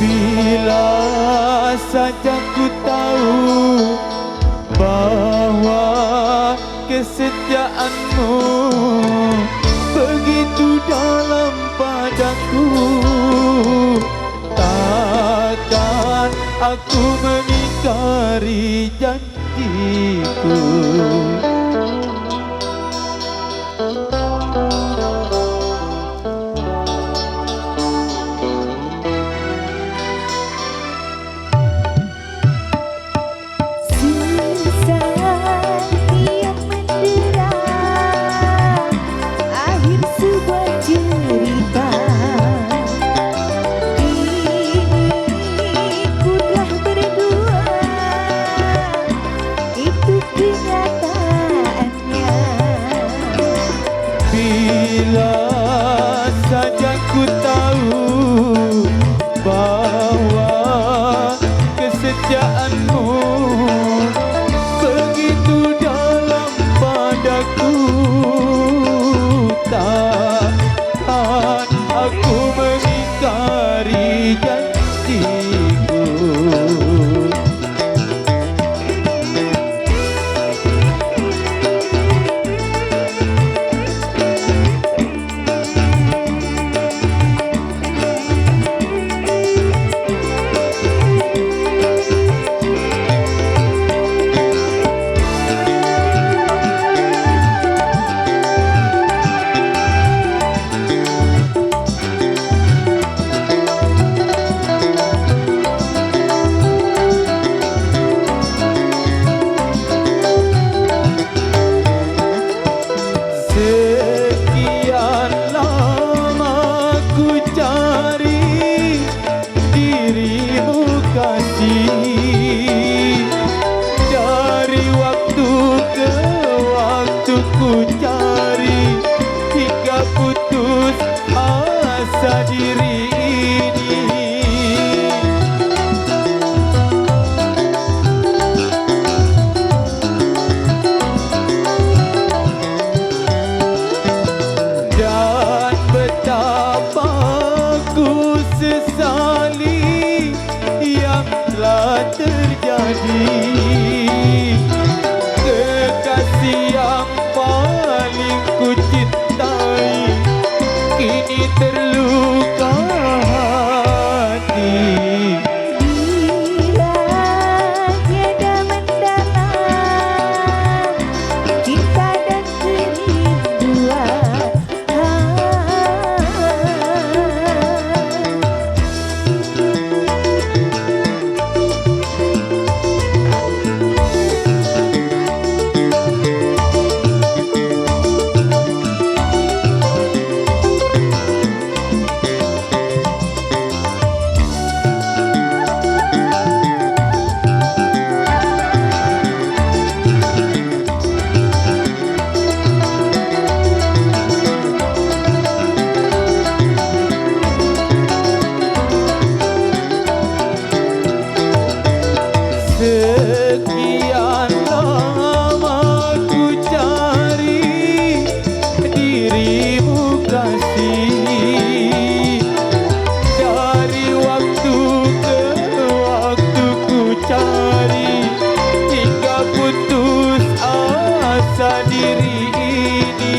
Bila saja ku tahu bahwa kesetiaanmu begitu dalam padaku, takkan aku mengingkari janjiku. Bila saja ku tahu bahwa kesetiaanmu begitu dalam padaku, takkan aku mengingkari janjiku. Sekian lama ku cari dirimu kasih, dari waktu ke waktu ku cari hingga putus asa diri ini. Dan betapa ku sesali yang telah terjadi. Kekasih yang paling ku cintai kini terluka hati. Bila tiada mendalam cinta dan kerinduan, sekian lama ku cari dirimu kasih, dari waktu ke waktu ku cari hingga putus asa diri ini.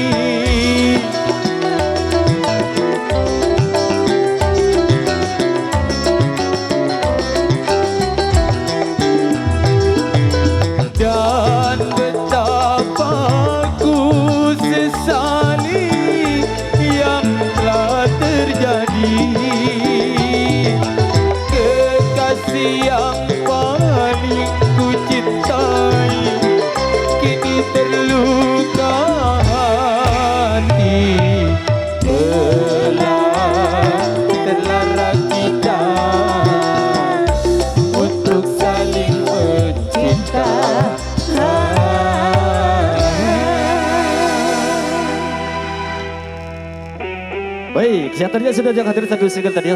Yang tadinya sudah hadir satu single tadi.